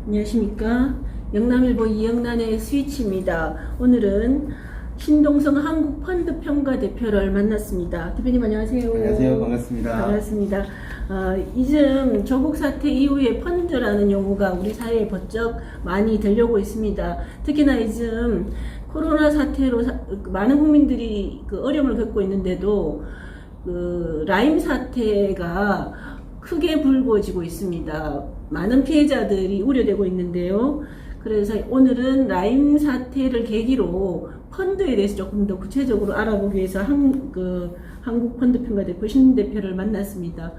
안녕하십니까. 영남일보 이영란의 스위치입니다. 오늘은 신동성 한국펀드평가 대표를 만났습니다. 대표님 안녕하세요. 안녕하세요. 반갑습니다. 반갑습니다. 요즘 조국 사태 이후에 펀드라는 용어가 우리 사회에 번쩍 많이 들려오고 있습니다. 특히나 요즘 코로나 사태로 많은 국민들이 어려움을 겪고 있는데도 라임 사태가 크게 불거지고 있습니다. 많은 피해자들이 우려되고 있는데요. 그래서 오늘은 라임 사태를 계기로 펀드에 대해서 조금 더 구체적으로 알아보기 위해서 한국펀드평가 대표 신 대표를 만났습니다.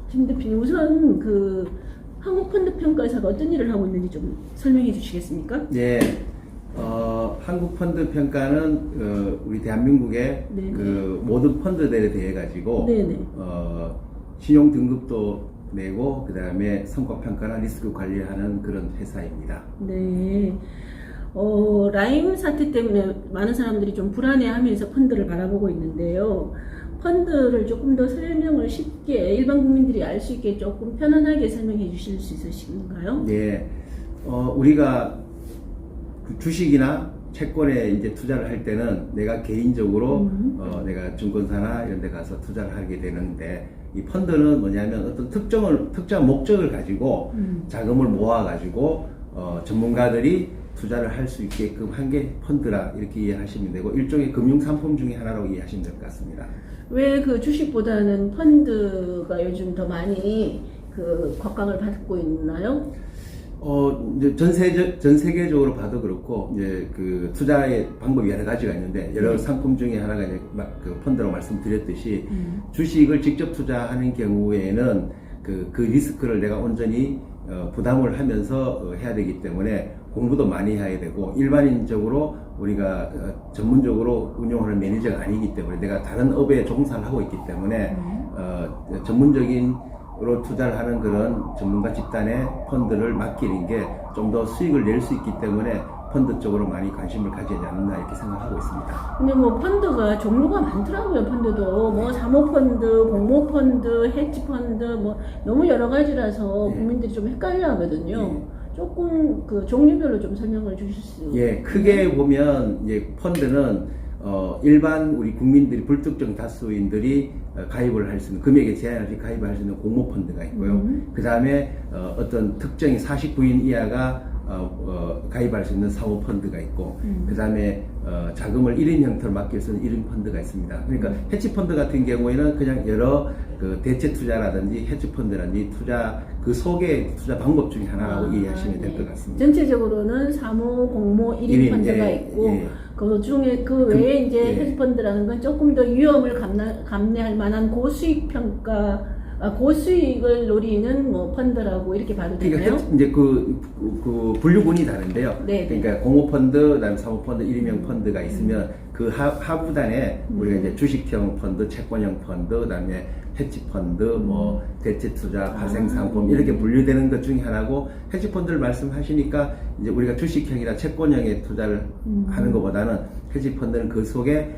신 대표님, 우선 한국펀드평가사가 어떤 일을 하고 있는지 좀 설명해 주시겠습니까? 네. 한국펀드평가는 우리 대한민국의 모든 펀드들에 대해 가지고 신용 등급도 내고 그 다음에 성과 평가나 리스크 관리하는 그런 회사입니다. 네. 라임 사태 때문에 많은 사람들이 좀 불안해하면서 펀드를 바라보고 있는데요. 펀드를 조금 더 설명을 쉽게 일반 국민들이 알 수 있게 조금 편안하게 설명해 주실 수 있으신가요? 네. 우리가 주식이나 채권에 이제 투자를 할 때는 내가 개인적으로 내가 증권사나 이런 데 가서 투자를 하게 되는데, 이 펀드는 뭐냐면 어떤 특정한 목적을 가지고 자금을 모아 가지고 전문가들이 투자를 할 수 있게끔 한 게 펀드라 이렇게 이해하시면 되고, 일종의 금융 상품 중에 하나라고 이해하시면 될 것 같습니다. 왜 주식보다는 펀드가 요즘 더 많이 곽광을 받고 있나요? 이제 전 세계적으로 봐도 그렇고, 이제 투자의 방법이 여러 가지가 있는데, 여러 상품 중에 하나가 이제 펀드라고 말씀드렸듯이, 주식을 직접 투자하는 경우에는 그 리스크를 내가 온전히 부담을 하면서 해야 되기 때문에 공부도 많이 해야 되고, 일반인적으로 우리가 전문적으로 운용하는 매니저가 아니기 때문에 내가 다른 업에 종사를 하고 있기 때문에 전문적인 으로 투자를 하는 그런 전문가 집단의 펀드를 맡기는 게 좀 더 수익을 낼 수 있기 때문에 펀드 쪽으로 많이 관심을 가지지 않나 이렇게 생각하고 있습니다. 근데 펀드가 종류가 많더라고요. 펀드도 사모펀드, 공모펀드, 헤지펀드 너무 여러 가지라서 국민들이 좀 헷갈려 하거든요. 조금 종류별로 좀 설명을 주실 수 있나요? 크게 보면 펀드는 일반 우리 국민들이 불특정 다수인들이 가입을 할 수 있는, 금액에 제한 없이 가입을 할 수 있는 공모펀드가 있고요. 그 다음에 어떤 특정인 49인 이하가 가입할 수 있는 사모펀드가 있고, 그 다음에 자금을 1인 형태로 맡길 수 있는 1인 펀드가 있습니다. 그러니까 헤지펀드 같은 경우에는 그냥 여러 대체 투자라든지 헤지펀드라든지 그 속의 투자 방법 중에 하나라고 이해하시면 될 것 같습니다. 전체적으로는 사모, 공모, 1인 펀드가 있고, 그 중에 외에 이제 헤지펀드라는 건 조금 더 위험을 감내할 만한 고수익 평가, 고수익을 노리는 펀드라고 이렇게 봐도 되나요? 그러니까 이제 분류군이 다른데요. 그러니까 공모펀드, 그다음에 사모펀드, 1인용 펀드가 있으면 그 하부단에 우리가 이제 주식형 펀드, 채권형 펀드, 그다음에 헤지펀드, 대체 투자, 발생상품 이렇게 분류되는 것 중에 하나고, 헤지펀드를 말씀하시니까 이제 우리가 주식형이나 채권형에 투자를 하는 것보다는 헤지펀드는 그 속에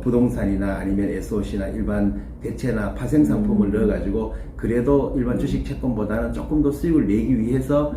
부동산이나 아니면 SOC나 일반 대체나 파생상품을 넣어가지고, 그래도 일반 주식 채권보다는 조금 더 수익을 내기 위해서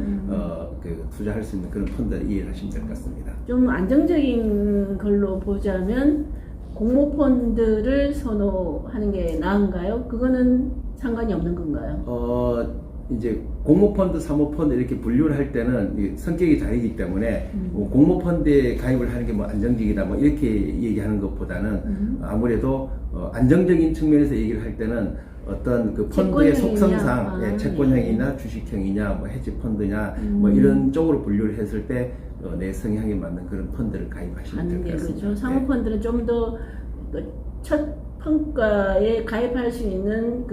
투자할 수 있는 그런 펀드를 이해하시면 될 것 같습니다. 좀 안정적인 걸로 보자면 공모펀드를 선호하는 게 나은가요? 그거는 상관이 없는 건가요? 이제 공모펀드, 사모펀드 이렇게 분류를 할 때는 성격이 다르기 때문에 공모펀드에 가입을 하는 게 안정적이다 이렇게 얘기하는 것보다는 아무래도 안정적인 측면에서 얘기를 할 때는 어떤 펀드의 속성상 채권형이나 주식형이냐 헤지펀드냐 이런 쪽으로 분류를 했을 때 내 성향에 맞는 그런 펀드를 가입하시면 될 것 같습니다. 그렇죠. 사모펀드는 좀 더 첫 평가에 가입할 수 있는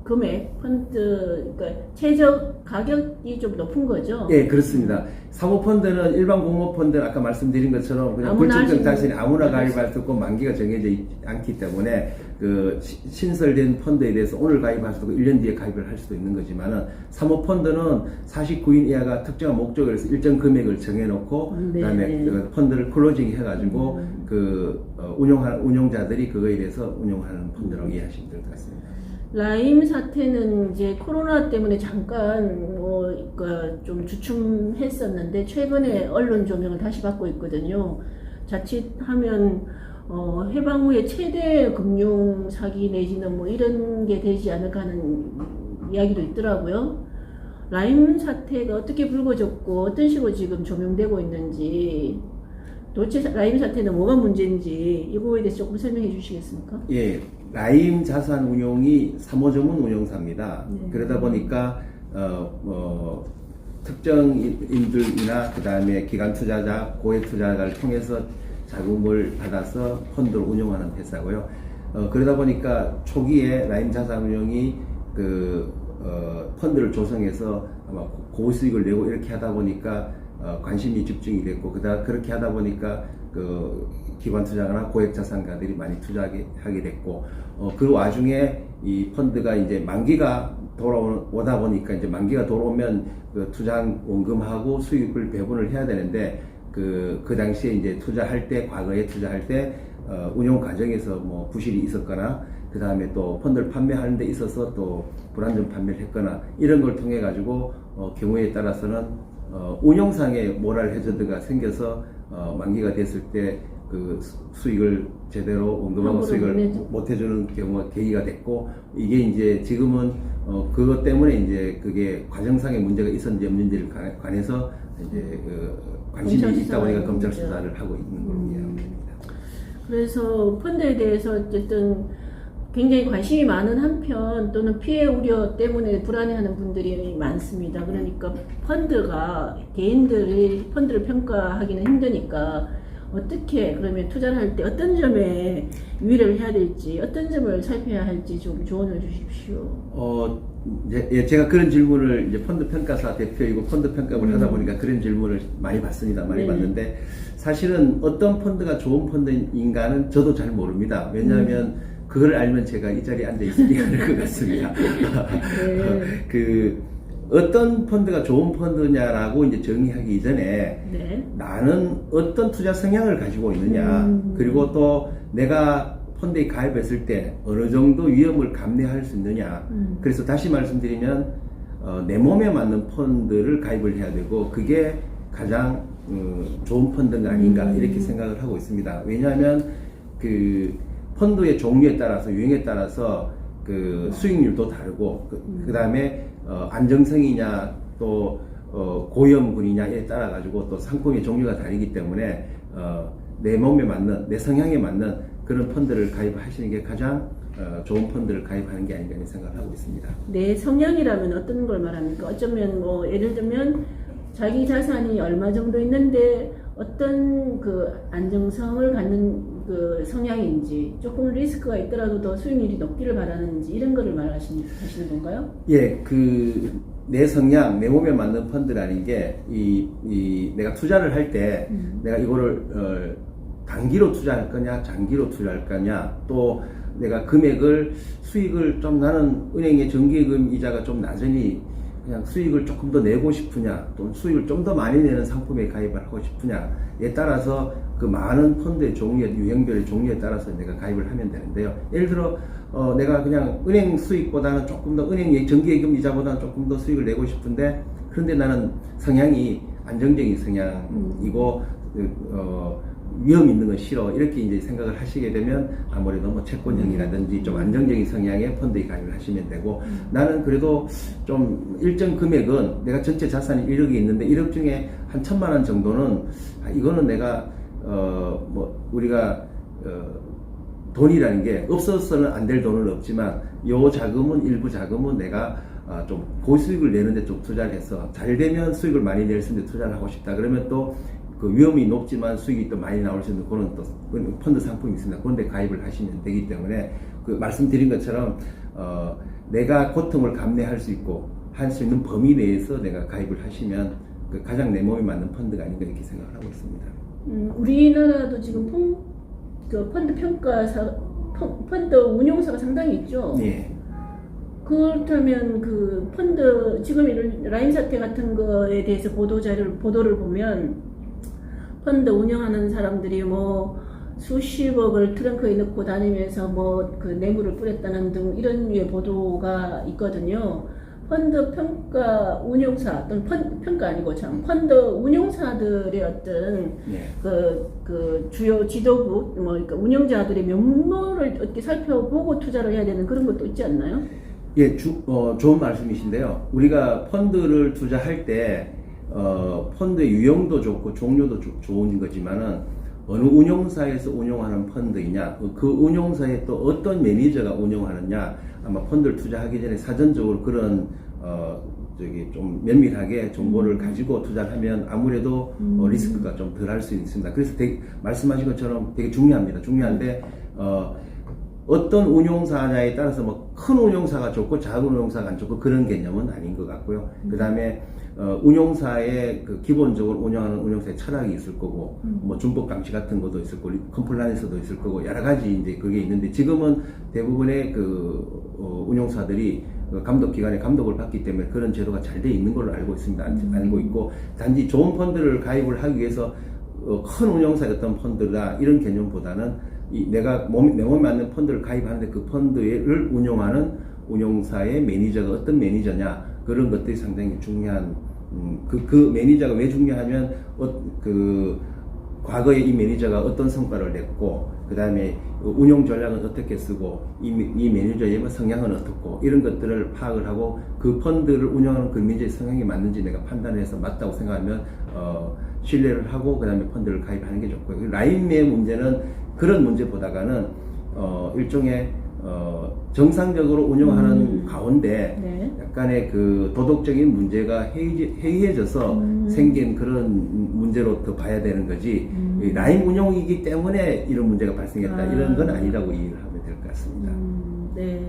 금액, 펀드, 최저 가격이 좀 높은 거죠? 예, 그렇습니다. 사모펀드는 일반 공모펀드는 아까 말씀드린 것처럼 그냥 불특정 다수인 아무나 가입할 수 없고 만기가 정해져 않기 때문에 신설된 펀드에 대해서 오늘 가입할 수도 있고 1년 뒤에 가입을 할 수도 있는 거지만은, 사모펀드는 49인 이하가 특정한 목적을 해서 일정 금액을 정해놓고 그다음에 펀드를 클로징 해가지고 운용자들이 그거에 대해서 운용하는 펀드라고 이해하시면 될 것 같습니다. 라임 사태는 이제 코로나 때문에 잠깐 그러니까 좀 주춤했었는데 최근에 언론 조명을 다시 받고 있거든요. 자칫하면 해방 후에 최대 금융 사기 내지는 뭐 이런 게 되지 않을까 하는 이야기도 있더라고요. 라임 사태가 어떻게 불거졌고 어떤 식으로 지금 조명되고 있는지, 도대체 라임 사태는 뭐가 문제인지 이거에 대해서 조금 설명해 주시겠습니까? 예, 라임 자산운용이 3호 전문 운용사입니다. 네. 그러다 보니까 특정인들이나 그 다음에 기관 투자자, 고액 투자자를 통해서 자금을 받아서 펀드를 운영하는 회사고요. 그러다 보니까 초기에 라임 자산운용이 펀드를 조성해서 아마 고수익을 내고 이렇게 하다 보니까 관심이 집중이 됐고, 그렇게 하다 보니까 기관 투자가나 고액 자산가들이 많이 투자하게 됐고, 그 와중에 이 펀드가 이제 만기가 돌아오다 보니까 이제 만기가 돌아오면 그 투자한 원금하고 수익을 배분을 해야 되는데, 그 당시에 이제 과거에 투자할 때 운용 과정에서 뭐 부실이 있었거나, 그 다음에 또 펀드를 판매하는 데 있어서 또 불안전 판매를 했거나, 이런 걸 통해 가지고 경우에 따라서는 운용상의 모랄 해저드가 생겨서 만기가 됐을 때 그 수익을 제대로 원금하고 수익을 못 해주는 경우가 계기가 됐고, 이게 이제 지금은 그것 때문에 이제 그게 과정상의 문제가 있었는지 없는지를 관해서 이제 관심이 있다 보니까 검찰 수사를 하고 있는 걸로 이해합니다. 그래서 펀드에 대해서 어쨌든 굉장히 관심이 많은 한편 또는 피해 우려 때문에 불안해하는 분들이 많습니다. 그러니까 개인들이 펀드를 평가하기는 힘드니까 어떻게 그러면 투자를 할 때 어떤 점에 유의를 해야 될지, 어떤 점을 살펴야 할지 좀 조언을 주십시오. 제가 그런 질문을 이제 펀드 평가사 대표이고 펀드 평가를 하다 보니까 그런 질문을 많이 받습니다. 많이 받는데, 사실은 어떤 펀드가 좋은 펀드인가는 저도 잘 모릅니다. 왜냐하면 그걸 알면 제가 이 자리에 앉아 있으리가 않을 것 같습니다. 네. 어떤 펀드가 좋은 펀드냐라고 이제 정의하기 이전에 네. 나는 어떤 투자 성향을 가지고 있느냐, 그리고 또 내가 펀드에 가입했을 때 어느 정도 위험을 감내할 수 있느냐. 그래서 다시 말씀드리면 내 몸에 맞는 펀드를 가입을 해야 되고, 그게 가장 좋은 펀드가 아닌가 이렇게 생각을 하고 있습니다. 왜냐하면 그 펀드의 종류에 따라서, 유형에 따라서 그 수익률도 다르고, 그 다음에 안정성이냐 또 고위험군이냐에 따라 가지고 또 상품의 종류가 다르기 때문에 내 몸에 맞는, 내 성향에 맞는 그런 펀드를 가입하시는 게 가장 좋은 펀드를 가입하는 게 아닌가 생각을 하고 있습니다. 내 성향이라면 어떤 걸 말합니까? 어쩌면 뭐 예를 들면 자기 자산이 얼마 정도 있는데 어떤 그 안정성을 갖는 그 성향인지, 조금 리스크가 있더라도 더 수익률이 높기를 바라는지, 이런 거를 말하시는 건가요? 예, 내 성향, 내 몸에 맞는 펀드라는 게 내가 투자를 할 때 내가 이거를 단기로 투자할 거냐, 장기로 투자할 거냐, 또 내가 수익을 좀, 나는 은행의 정기예금 이자가 좀 낮으니 그냥 수익을 조금 더 내고 싶으냐, 또 수익을 좀 더 많이 내는 상품에 가입을 하고 싶으냐에 따라서 그 많은 펀드의 종류에, 유형별의 종류에 따라서 내가 가입을 하면 되는데요. 예를 들어 내가 그냥 은행 수익보다는 조금 더, 은행 정기예금 이자보다는 조금 더 수익을 내고 싶은데, 그런데 나는 성향이 안정적인 성향이고 위험 있는 건 싫어, 이렇게 이제 생각을 하시게 되면 아무래도 뭐 채권형이라든지 좀 안정적인 성향의 펀드에 가입을 하시면 되고, 나는 그래도 좀 일정 금액은, 내가 전체 자산이 1억이 있는데 1억 중에 한 1,000만 원 정도는 이거는 내가 우리가 돈이라는 게 없어서는 안 될 돈은 없지만, 요 자금은, 일부 자금은 내가 좀 고수익을 내는데 좀 투자를 해서 잘 되면 수익을 많이 낼 수 있는 데 투자를 하고 싶다. 그러면 또 그 위험이 높지만 수익이 또 많이 나올 수 있는 그런 또 펀드 상품이 있습니다. 그런데 가입을 하시면 되기 때문에, 그 말씀드린 것처럼 내가 고통을 감내할 수 있고 할 수 있는 범위 내에서 내가 가입을 하시면 그 가장 내 몸에 맞는 펀드가 아닌가 이렇게 생각을 하고 있습니다. 우리나라도 지금 펀드 운용사가 상당히 있죠. 예. 그렇다면 그 펀드, 지금 이런 라임 사태 같은 거에 대해서 보도를 보면 펀드 운영하는 사람들이 뭐 수십억을 트렁크에 넣고 다니면서 뭐 그 뇌물을 뿌렸다는 등 이런 류의 보도가 있거든요. 펀드 평가 운용사 또는 평가 아니고 참 펀드 운용사들의 어떤 예. 그 주요 지도부 뭐 그러니까 운영자들의 면모를 어떻게 살펴보고 투자를 해야 되는 그런 것도 있지 않나요? 예, 좋은 말씀이신데요. 우리가 펀드를 투자할 때 펀드의 유형도 좋고 종류도 좋은 거지만은 어느 운용사에서 운용하는 펀드이냐, 그 운용사에 또 어떤 매니저가 운용하느냐, 아마 펀드를 투자하기 전에 사전적으로 그런 좀 면밀하게 정보를 가지고 투자를 하면 아무래도 리스크가 좀 덜 할 수 있습니다. 그래서 말씀하신 것처럼 되게 중요합니다. 중요한데 어떤 운용사냐에 따라서 뭐 큰 운용사가 좋고 작은 운용사가 안 좋고 그런 개념은 아닌 것 같고요. 그 다음에 운용사의 그 기본적으로 운영하는 운용사의 철학이 있을 거고, 뭐 준법 감시 같은 것도 있을 거고, 컴플라이언스도 있을 거고, 여러 가지 이제 그게 있는데 지금은 대부분의 운용사들이 감독기관의 감독을 받기 때문에 그런 제도가 잘 돼 있는 걸로 알고 있습니다. 알고 있고, 단지 좋은 펀드를 가입을 하기 위해서 큰 운용사의 어떤 펀드다 이런 개념보다는 내 몸에 맞는 펀드를 가입하는데 그 펀드를 운용하는 운용사의 매니저가 어떤 매니저냐 그런 것들이 상당히 중요한 그 매니저가 왜 중요하면 과거에 이 매니저가 어떤 성과를 냈고 그 다음에 운용 전략은 어떻게 쓰고 이 매니저의 성향은 어떻고 이런 것들을 파악을 하고 그 펀드를 운영하는 그 매니저의 성향이 맞는지 내가 판단해서 맞다고 생각하면 신뢰를 하고 그 다음에 펀드를 가입하는 게 좋고요. 라인매의 문제는 그런 문제보다는 일종의 정상적으로 운영하는 가운데 네. 약간의 그 도덕적인 문제가 해이해져서 생긴 그런 문제로 더 봐야 되는 거지 라인 운용이기 때문에 이런 문제가 발생했다 이런 건 아니라고 이해를 하면 될 것 같습니다. 네.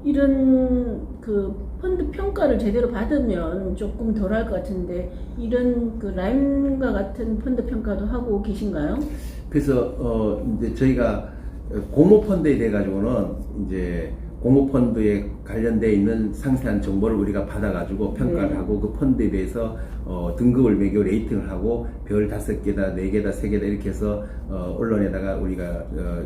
이런 그 펀드 평가를 제대로 받으면 조금 덜할 것 같은데 이런 그 라임과 같은 펀드 평가도 하고 계신가요? 그래서 이제 저희가 공모펀드에 대해 가지고는 이제 공모펀드에 관련되어 있는 상세한 정보를 우리가 받아가지고 평가를 네. 하고 그 펀드에 대해서 등급을 매겨 레이팅을 하고 별 5개다, 4개다, 3개다 이렇게 해서 언론에다가 우리가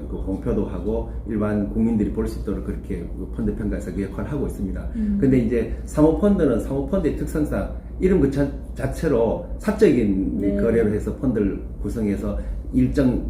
그 공표도 하고 일반 국민들이 볼 수 있도록 그렇게 그 펀드 평가에서 그 역할을 하고 있습니다. 근데 이제 사모펀드는 사모펀드의 특성상 이름 그 자체로 사적인 네. 거래를 해서 펀드를 구성해서 일정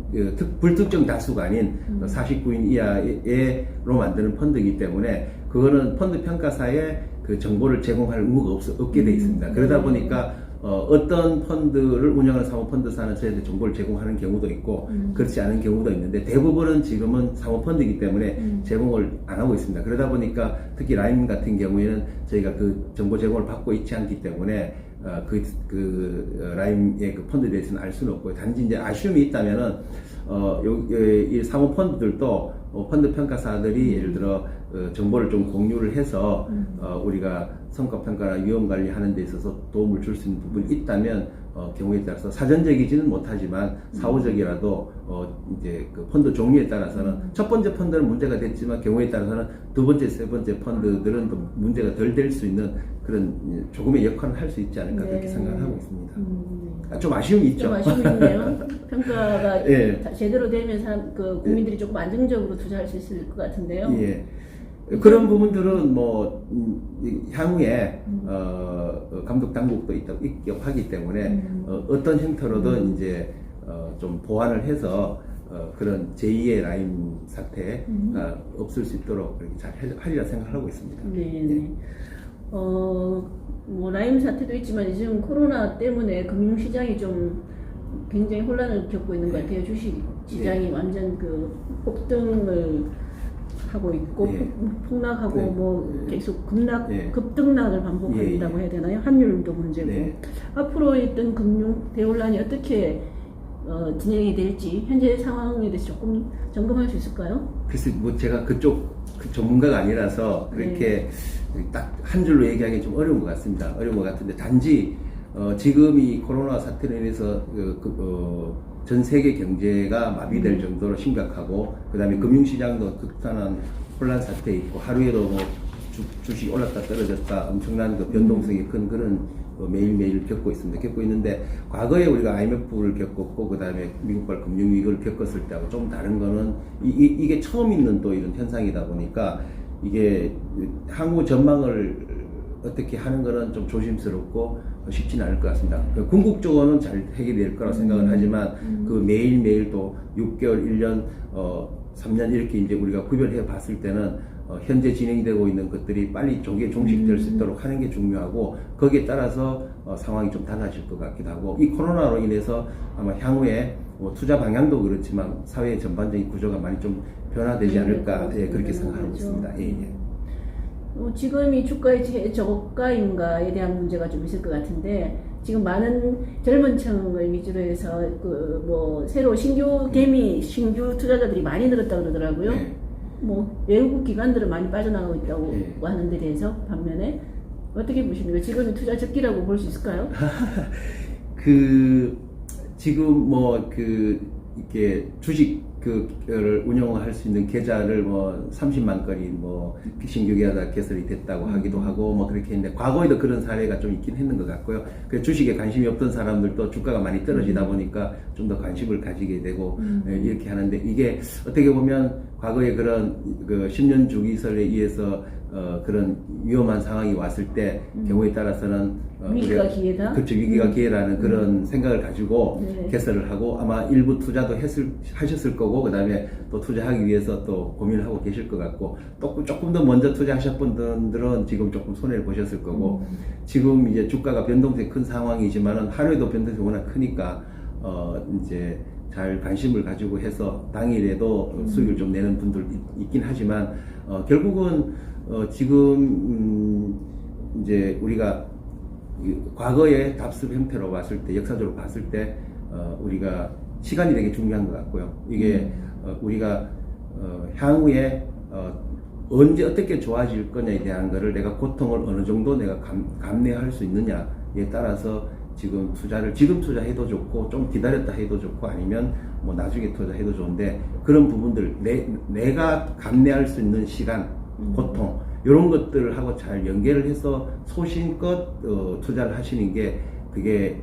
불특정 다수가 아닌 49인 이하로 만드는 펀드이기 때문에 그거는 펀드 평가사에 그 정보를 제공할 의무가 없게 돼 있습니다. 그러다 보니까 어떤 펀드를 운영하는 사모펀드사는 저희한테 정보를 제공하는 경우도 있고 그렇지 않은 경우도 있는데 대부분은 지금은 사모펀드이기 때문에 제공을 안 하고 있습니다. 그러다 보니까 특히 라임 같은 경우에는 저희가 그 정보 제공을 받고 있지 않기 때문에 라임의 그 펀드에 대해서는 알 수는 없고요. 단지 이제 아쉬움이 있다면은 이 사모펀드들도 펀드 평가사들이 예를 들어 정보를 좀 공유를 해서 우리가 성과평가나 위험관리 하는 데 있어서 도움을 줄 수 있는 부분이 있다면 경우에 따라서 사전적이지는 못하지만 사후적이라도 이제 그 펀드 종류에 따라서는 첫 번째 펀드는 문제가 됐지만 경우에 따라서는 두 번째, 세 번째 펀드들은 또 문제가 덜 될 수 있는 그런 조금의 역할을 할 수 있지 않을까 그렇게 생각을 하고 있습니다. 좀 아쉬움이 있죠. 좀 아쉬움이 있네요. 평가가 예. 제대로 되면 국민들이 조금 안정적으로 투자할 수 있을 것 같은데요. 예. 그런 부분들은 뭐 향후에 감독 당국도 있고 하기 때문에 어떤 형태로든 이제 좀 보완을 해서 그런 제2의 라임 사태가 없을 수 있도록 그렇게 잘 하리라 생각하고 있습니다. 네. 예. 뭐 라임 사태도 있지만 지금 코로나 때문에 금융시장이 좀 굉장히 혼란을 겪고 있는 것 같아요. 주식 시장이 완전 그 폭등을 하고 있고 폭락하고 뭐 계속 급등락을 반복한다고 해야 되나요? 환율도 문제고 앞으로 있던 금융 대혼란이 어떻게 진행이 될지 현재 상황에 대해서 조금 점검할 수 있을까요? 글쎄 뭐 제가 그쪽 전문가가 아니라서 그렇게 딱 한 줄로 얘기하기 좀 어려운 것 같습니다. 어려운 것 같은데 단지 지금 이 코로나 사태로 인해서 전 세계 경제가 마비될 정도로 심각하고 그 다음에 금융시장도 극단한 혼란 사태에 있고 하루에도 뭐 주식이 올랐다 떨어졌다 엄청난 그 변동성이 큰 그런 매일매일 겪고 있습니다. 겪고 있는데 과거에 우리가 IMF를 겪었고 그 다음에 미국발 금융위기를 겪었을 때하고 좀 다른 거는 이게 처음 있는 또 이런 현상이다 보니까 이게 향후 전망을 어떻게 하는 거는 좀 조심스럽고 쉽지는 않을 것 같습니다. 궁극적으로는 잘 해결될 거라고 생각은 하지만 그 매일매일 또 6개월, 1년, 3년 이렇게 이제 우리가 구별해 봤을 때는 현재 진행되고 있는 것들이 빨리 조기에 종식될 수 있도록 하는 게 중요하고 거기에 따라서 상황이 좀 달라질 것 같기도 하고 이 코로나로 인해서 아마 향후에 투자 방향도 그렇지만 사회의 전반적인 구조가 많이 좀 변화되지 않을까 그렇게 생각하고 있습니다. 예, 예. 지금이 주가의 저가인가에 대한 문제가 좀 있을 것 같은데 지금 많은 젊은 층을 위주로 해서 새로 신규 투자자들이 많이 늘었다고 그러더라고요. 네. 외국 기관들은 많이 빠져나가고 있다고 네. 하는 데 대해서 반면에 어떻게 보십니까? 지금이 투자 적기라고 볼 수 있을까요? 지금 이렇게 주식 를 운영할 수 있는 계좌를 30만 건이 신규 계좌 개설이 됐다고 하기도 하고 그렇게 했는데 과거에도 그런 사례가 좀 있긴 했는 것 같고요. 그 주식에 관심이 없던 사람들도 주가가 많이 떨어지다 보니까 좀 더 관심을 가지게 되고 이렇게 하는데 이게 어떻게 보면 과거에 그런 10년 주기설에 의해서 그런 위험한 상황이 왔을 때 경우에 따라서는 위기가 기회다? 그렇죠. 위기가 기회라는 그런 생각을 가지고 네. 개설을 하고 아마 일부 투자도 하셨을 거고 그 다음에 또 투자하기 위해서 또 고민을 하고 계실 것 같고 또 조금 더 먼저 투자하셨던 분들은 지금 조금 손해를 보셨을 거고 지금 이제 주가가 변동성이 큰 상황이지만은 하루에도 변동성이 워낙 크니까 이제 잘 관심을 가지고 해서 당일에도 수익을 좀 내는 분들 있긴 하지만 결국은 지금 이제 우리가 과거의 답습 형태로 봤을 때 역사적으로 봤을 때 우리가 시간이 되게 중요한 것 같고요. 이게 우리가 향후에 언제 어떻게 좋아질 거냐에 대한 거를 내가 고통을 어느 정도 내가 감내할 수 있느냐에 따라서 지금 투자해도 좋고 좀 기다렸다 해도 좋고 아니면 나중에 투자해도 좋은데 그런 부분들 내가 감내할 수 있는 시간 고통 이런 것들을 하고 잘 연계를 해서 소신껏 투자를 하시는 게 그게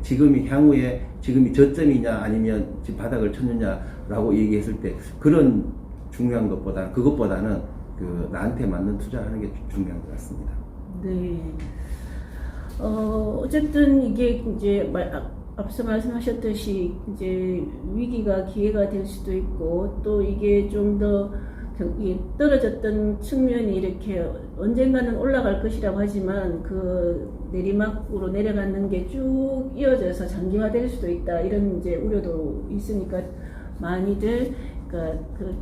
향후에 지금이 저점이냐 아니면 지금 바닥을 쳤느냐라고 얘기했을 때 그런 중요한 그것보다는 나한테 맞는 투자를 하는 게 중요한 것 같습니다. 네. 어쨌든 이게 이제 앞서 말씀하셨듯이 이제 위기가 기회가 될 수도 있고 또 이게 좀 더 떨어졌던 측면이 이렇게 언젠가는 올라갈 것이라고 하지만 그 내리막으로 내려가는 게 쭉 이어져서 장기화될 수도 있다 이런 이제 우려도 있으니까 많이들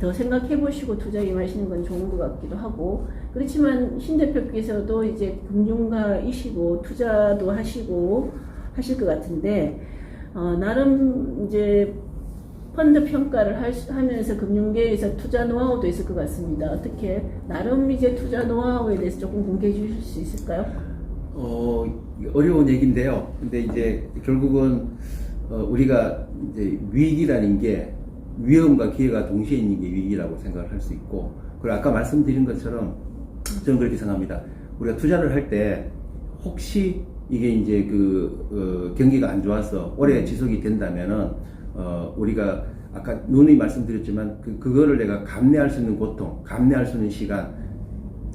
더 생각해 보시고 투자에 임하시는 건 좋은 것 같기도 하고 그렇지만 신 대표께서도 이제 금융가이시고 투자도 하시고 하실 것 같은데 나름 이제 펀드 평가를 하면서 금융계에서 투자 노하우도 있을 것 같습니다. 어떻게 나름 이제 투자 노하우에 대해서 조금 공개해 주실 수 있을까요? 어려운 얘기인데요. 근데 이제 결국은 우리가 이제 위기라는 게 위험과 기회가 동시에 있는 게 위기라고 생각을 할 수 있고 그리고 아까 말씀드린 것처럼 저는 그렇게 생각합니다. 우리가 투자를 할 때 혹시 이게 이제 경기가 안 좋아서 오래 지속이 된다면은 우리가 아까 누누이 말씀드렸지만 그거를 내가 감내할 수 있는 고통, 감내할 수 있는 시간,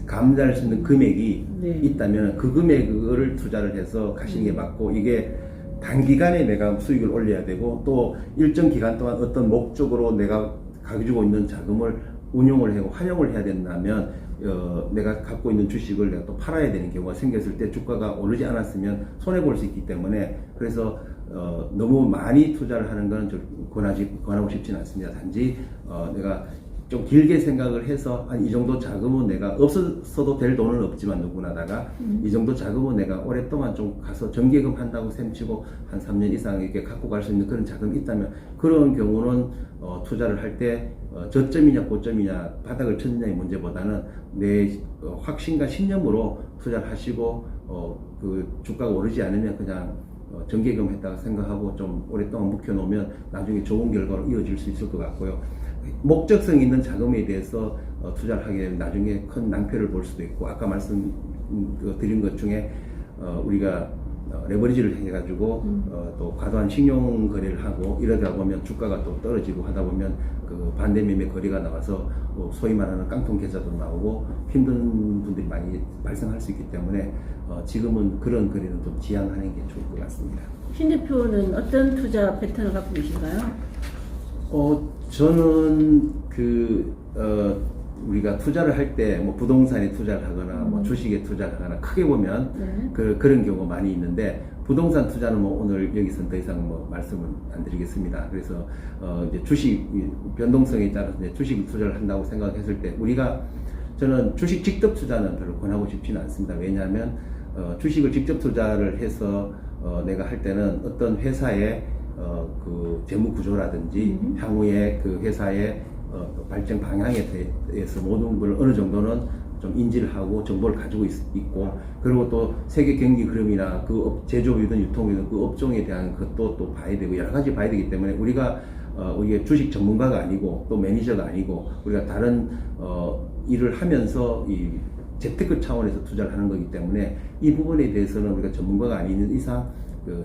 감내할 수 있는 금액이 있다면 그 금액을 투자를 해서 가시는 게 맞고 이게 단기간에 내가 수익을 올려야 되고 또 일정 기간 동안 어떤 목적으로 내가 가지고 있는 자금을 운용을 하고 활용을 해야 된다면 내가 갖고 있는 주식을 내가 또 팔아야 되는 경우가 생겼을 때 주가가 오르지 않았으면 손해볼 수 있기 때문에 그래서 너무 많이 투자를 하는 건 권하고 싶지는 않습니다. 단지 내가 좀 길게 생각을 해서 이 정도 자금은 내가 없어도 될 돈은 없지만 누구나다가 이 정도 자금은 내가 오랫동안 좀 가서 정기예금 한다고 셈치고 한 3년 이상 이렇게 갖고 갈 수 있는 그런 자금이 있다면 그런 경우는 투자를 할 때 저점이냐 고점이냐 바닥을 쳤느냐의 문제보다는 내 확신과 신념으로 투자를 하시고 그 주가가 오르지 않으면 그냥 정기예금 했다고 생각하고 좀 오랫동안 묵혀놓으면 나중에 좋은 결과로 이어질 수 있을 것 같고요. 목적성 있는 자금에 대해서 투자를 하게 되면 나중에 큰 낭패를 볼 수도 있고, 아까 말씀드린 것 중에 우리가 레버리지를 해가지고 또 과도한 신용 거래를 하고 이러다 보면 주가가 또 떨어지고 하다 보면 그 반대 매매 거래가 나와서 소위 말하는 깡통 계좌도 나오고 힘든 분들이 많이 발생할 수 있기 때문에 지금은 그런 거래는 좀 지양하는 게 좋을 것 같습니다. 신 대표는 어떤 투자 패턴을 갖고 계신가요? 저는 우리가 투자를 할 때 뭐 부동산에 투자를 하거나 뭐 주식에 투자를 하거나 크게 보면 네. 그런 경우가 많이 있는데, 부동산 투자는 뭐 오늘 여기서는 더 이상 뭐 말씀을 안 드리겠습니다. 그래서 이제 주식 변동성에 따라서 이제 주식 투자를 한다고 생각했을 때 저는 주식 직접 투자는 별로 권하고 싶지는 않습니다. 왜냐하면 주식을 직접 투자를 해서 내가 할 때는 어떤 회사의 그 재무 구조라든지 향후에 그 회사의 발전 방향에 대해서 모든 걸 어느 정도는 좀 인지를 하고 정보를 가지고 있고, 그리고 또 세계 경기 흐름이나 그 제조업이든 유통이든 그 업종에 대한 것도 또 봐야 되고 여러 가지 봐야 되기 때문에 우리가 주식 전문가가 아니고 또 매니저가 아니고 우리가 다른 일을 하면서 이 재테크 차원에서 투자를 하는 거기 때문에 이 부분에 대해서는 우리가 전문가가 아닌 이상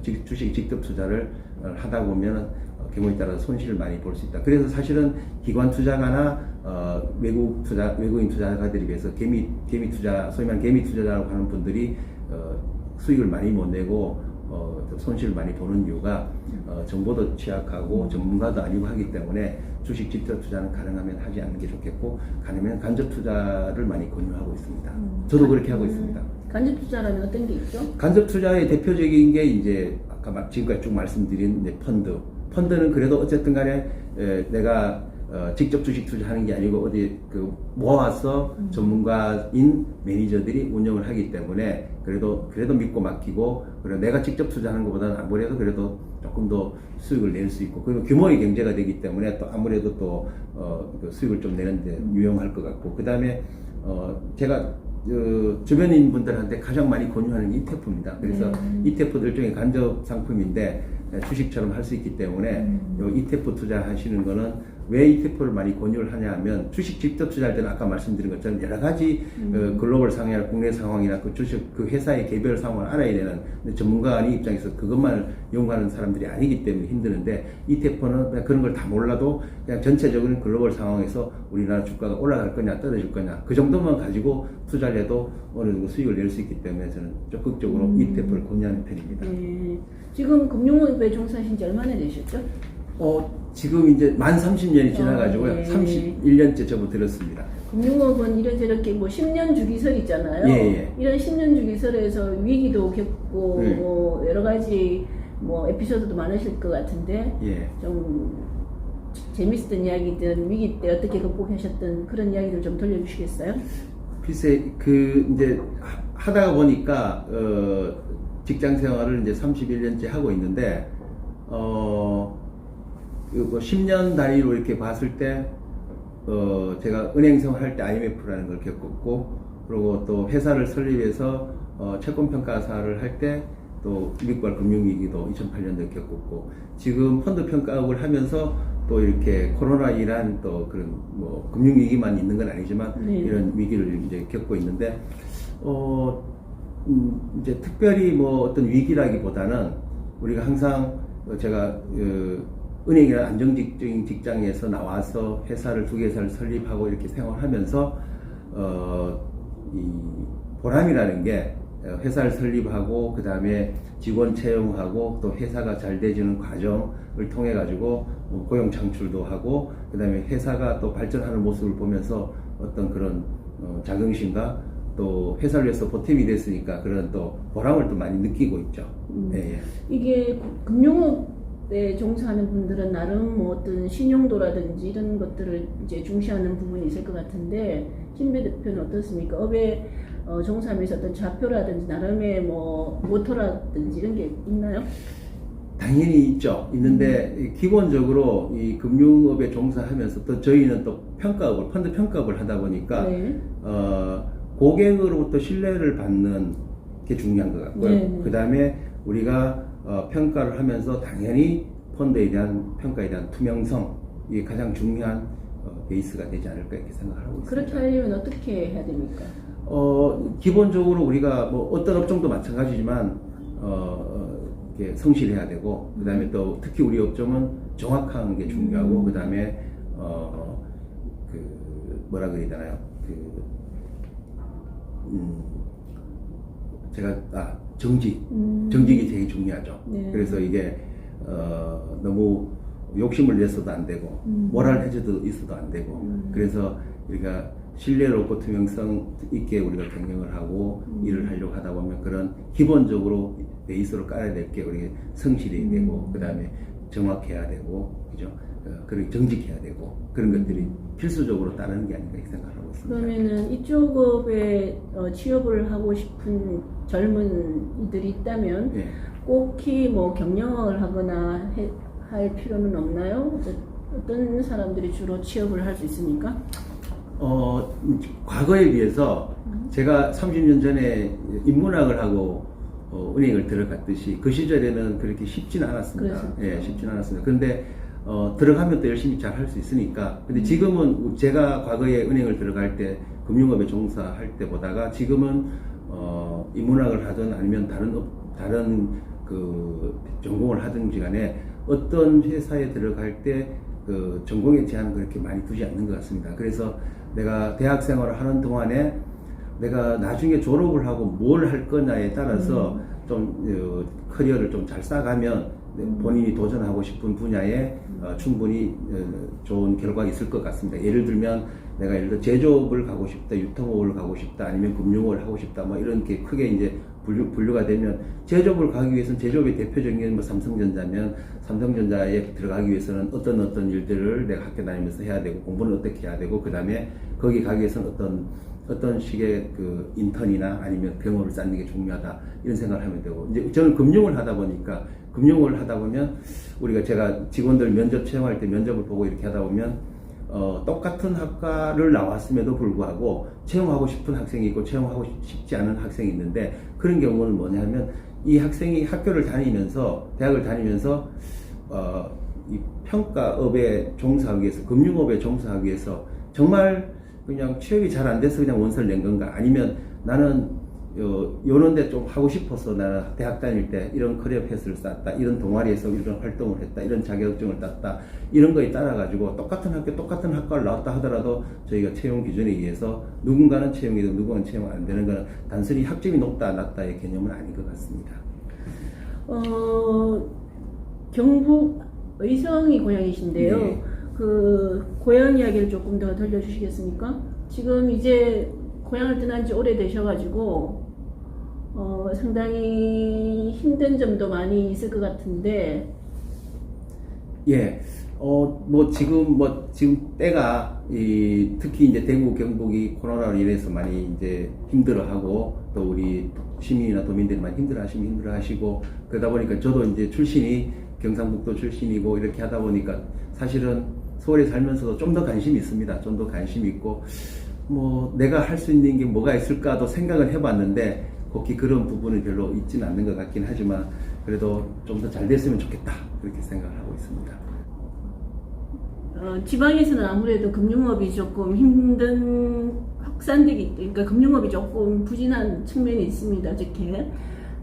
주식 직접 투자를 하다 보면 경우에 따라 손실을 많이 볼 수 있다. 그래서 사실은 기관 투자가나 외국인 투자가들에 비해서 개미 투자, 소위 말하는 개미 투자자라고 하는 분들이 수익을 많이 못 내고 손실을 많이 보는 이유가 정보도 취약하고 전문가도 아니고 하기 때문에 주식 직접 투자는 가능하면 하지 않는 게 좋겠고, 가능하면 간접 투자를 많이 권유하고 있습니다. 저도 그렇게 하고 있습니다. 간접 투자라면 어떤 게 있죠? 간접 투자의 대표적인 게 이제 아까 지금까지 쭉 말씀드린 이제 펀드는 그래도 어쨌든 간에 내가 직접 주식 투자하는 게 아니고 어디 모아서 전문가인 매니저들이 운영을 하기 때문에 그래도 믿고 맡기고, 그리고 내가 직접 투자하는 것보다는 아무래도 그래도 조금 더 수익을 낼 수 있고, 그리고 규모의 경제가 되기 때문에 또 아무래도 또 수익을 좀 내는데 유용할 것 같고, 그 다음에 제가 주변인 분들한테 가장 많이 권유하는 게 ETF입니다. 그래서 ETF들 중에 간접 상품인데 주식처럼 할 수 있기 때문에 ETF 투자하시는 거는, 왜 ETF를 많이 권유를 하냐 하면, 주식 직접 투자할 때는 아까 말씀드린 것처럼 여러 가지 글로벌 상황이나 국내 상황이나 그 주식 그 회사의 개별 상황을 알아야 되는 전문가 아닌 입장에서 그것만 연구하는 사람들이 아니기 때문에 힘드는데, ETF는 그냥 그런 걸 다 몰라도 그냥 전체적인 글로벌 상황에서 우리나라 주가가 올라갈 거냐 떨어질 거냐 그 정도만 가지고 투자를 해도 어느 정도 수익을 낼 수 있기 때문에 저는 적극적으로 ETF를 권유하는 편입니다. 지금 금융업에 종사하신 지 얼마나 되셨죠? 지금 이제 만 30년이 지나가지고요. 네. 31년째 접어들었습니다. 금융업은 이런저렇게 뭐 10년 주기설 있잖아요. 예. 이런 10년 주기설에서 위기도 겪고 뭐 여러 가지 뭐 에피소드도 많으실 것 같은데 좀 재밌었던 이야기든 위기 때 어떻게 극복하셨던 그런 이야기들 좀 들려주시겠어요? 글쎄 이제 하다가 보니까 직장 생활을 이제 31년째 하고 있는데 10년 단위로 이렇게 봤을 때 제가 은행 생활할 때 IMF라는 걸 겪었고, 그리고 또 회사를 설립해서 채권평가사를 할 때 또 미국발 금융위기도 2008년도에 겪었고, 지금 펀드 평가업을 하면서 또 이렇게 코로나1한 또 그런 뭐 금융위기만 있는 건 아니지만 이런 위기를 이제 겪고 있는데, 이제 특별히 뭐 어떤 위기라기보다는 우리가 항상 제가 은행이나 안정적인 직장에서 나와서 회사를 두 개사를 설립하고 이렇게 생활하면서 이 보람이라는 게 회사를 설립하고 그 다음에 직원 채용하고 또 회사가 잘 되지는 과정을 통해 가지고 고용 창출도 하고, 그 다음에 회사가 또 발전하는 모습을 보면서 어떤 그런 자긍심과 또 회사를 위해서 보탬이 됐으니까 그런 또 보람을 또 많이 느끼고 있죠. 이게 금융업에 종사하는 분들은 나름 뭐 어떤 신용도라든지 이런 것들을 이제 중시하는 부분이 있을 것 같은데, 신배 대표는 어떻습니까? 업에 종사하면서 어떤 좌표라든지 나름의 뭐 모토라든지 이런 게 있나요? 당연히 있죠. 있는데 기본적으로 이 금융업에 종사하면서 또 저희는 또 평가업을 펀드 평가업을 하다 보니까 고객으로부터 신뢰를 받는 게 중요한 것 같고요. 그 다음에 우리가 평가를 하면서 당연히 펀드에 대한 평가에 대한 투명성, 이게 가장 중요한 베이스가 되지 않을까 이렇게 생각을 하고 있습니다. 그렇게 하려면 어떻게 해야 됩니까? 기본적으로 우리가 뭐 어떤 업종도 마찬가지지만 이렇게 성실해야 되고, 그 다음에 또 특히 우리 업종은 정확한 게 중요하고, 그 다음에 뭐라 그래야 되나요? 정직이 되게 중요하죠. 네. 그래서 이게 너무 욕심을 내서도 안 되고, 모랄해져도 있어도 안 되고, 그래서 우리가 신뢰를 얻고 투명성 있게 우리가 경영을 하고 일을 하려고 하다 보면 그런 기본적으로 베이스로 깔아야 될 게 우리 성실이 되고, 그 다음에 정확해야 되고, 그죠? 그리고 정직해야 되고, 그런 것들이 필수적으로 따르는 게 아닌가 이렇게 생각하고 있습니다. 그러면은 이쪽 업에 취업을 하고 싶은 젊은 이들이 있다면 예. 꼭히 뭐 경영을 하거나 할 필요는 없나요? 어떤 사람들이 주로 취업을 할 수 있습니까? 과거에 비해서 제가 30년 전에 인문학을 하고 은행을 들어갔듯이 그 시절에는 그렇게 쉽진 않았습니다. 예, 쉽진 않았습니다. 그런데 들어가면 또 열심히 잘 할 수 있으니까. 근데 지금은 제가 과거에 은행을 들어갈 때 금융업에 종사할 때보다가 지금은 인문학을 하든 아니면 다른 그 전공을 하든지 간에 어떤 회사에 들어갈 때 그 전공에 제한은 그렇게 많이 두지 않는 것 같습니다. 그래서 내가 대학 생활을 하는 동안에 내가 나중에 졸업을 하고 뭘 할 거냐에 따라서 좀 커리어를 좀 잘 쌓아가면 본인이 도전하고 싶은 분야에 충분히 좋은 결과가 있을 것 같습니다. 예를 들면 내가 예를 들어 제조업을 가고 싶다, 유통업을 가고 싶다, 아니면 금융업을 하고 싶다, 뭐 이런 게 크게 이제 분류가 되면 제조업을 가기 위해서는 제조업의 대표적인 게 뭐 삼성전자면 삼성전자에 들어가기 위해서는 어떤 일들을 내가 학교 다니면서 해야 되고 공부는 어떻게 해야 되고 그 다음에 거기 가기 위해서는 어떤 식의 그 인턴이나 아니면 경험을 쌓는 게 중요하다 이런 생각을 하면 되고 이제 저는 금융을 하다 보면 제가 직원들 면접 채용할 때 면접을 보고 이렇게 하다 보면 똑같은 학과를 나왔음에도 불구하고 채용하고 싶은 학생이 있고 채용하고 싶지 않은 학생이 있는데 그런 경우는 뭐냐면 이 학생이 학교를 다니면서 대학을 다니면서 이 평가업에 종사하기 위해서 금융업에 종사하기 위해서 정말 그냥 취업이 잘 안 돼서 그냥 원서를 낸 건가 아니면 나는 요런데 좀 하고 싶어서 나는 대학 다닐 때 이런 커리어 패스를 쌓았다 이런 동아리에서 이런 활동을 했다 이런 자격증을 땄다 이런 거에 따라 가지고 똑같은 학과를 나왔다 하더라도 저희가 채용 기준에 의해서 누군가는 채용이 되고 누군가는 채용 안 되는 건 단순히 학점이 높다 낮다의 개념은 아닌 것 같습니다. 경북 의성이 고향이신데요. 네. 그 고향 이야기를 조금 더 들려주시겠습니까? 지금 이제 고향을 떠난 지 오래되셔가지고 상당히 힘든 점도 많이 있을 것 같은데. 예, 지금 때가 특히 이제 대구 경북이 코로나로 인해서 많이 이제 힘들어하고 또 우리 시민이나 도민들이 많이 힘들어하시고 그러다 보니까 저도 이제 출신이 경상북도 출신이고 이렇게 하다 보니까 사실은 서울에 살면서도 좀 더 관심이 있습니다. 좀 더 관심이 있고 내가 할 수 있는 게 뭐가 있을까도 생각을 해봤는데 혹시 그런 부분은 별로 있지는 않는 것 같긴 하지만 그래도 좀 더 잘 됐으면 좋겠다 그렇게 생각을 하고 있습니다. 지방에서는 아무래도 금융업이 조금 힘든 그러니까 금융업이 조금 부진한 측면이 있습니다. 어떻게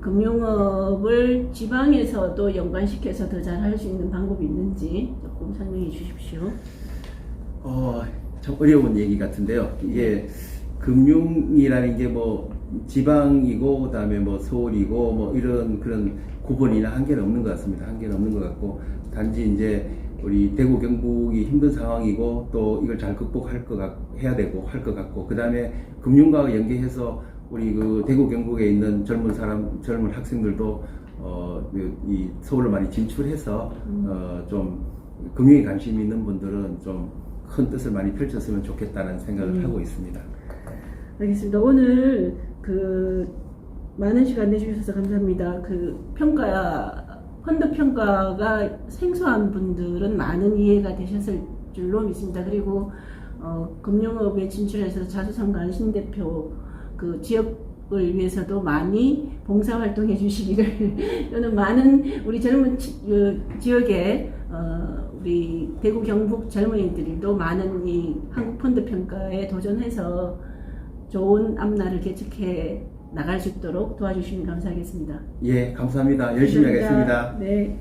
금융업을 지방에서도 연관시켜서 더 잘할 수 있는 방법이 있는지 조금 설명해 주십시오. 좀 어려운 얘기 같은데요. 이게 금융이라는 게 지방이고 그다음에 서울이고 이런 그런 구분이나 한계는 없는 것 같습니다. 한계는 없는 것 같고 단지 이제 우리 대구 경북이 힘든 상황이고 또 이걸 잘 해야 되고 할 것 같고 그다음에 금융과 연계해서 우리 그 대구 경북에 있는 젊은 학생들도 이 서울로 많이 진출해서 좀 금융에 관심 있는 분들은 좀 큰 뜻을 많이 펼쳤으면 좋겠다는 생각을 하고 있습니다. 알겠습니다. 오늘 많은 시간 내주셔서 감사합니다. 펀드 평가가 생소한 분들은 많은 이해가 되셨을 줄로 믿습니다. 그리고 금융업에 진출해서 자수성가한 신대표 지역을 위해서도 많이 봉사활동해 주시기를 또는 많은 우리 젊은 지역에 우리 대구 경북 젊은이들도 많은 이 한국 펀드 평가에 도전해서 좋은 앞날을 개척해 나갈 수 있도록 도와주시면 감사하겠습니다. 예, 감사합니다. 열심히 감사합니다. 하겠습니다. 네.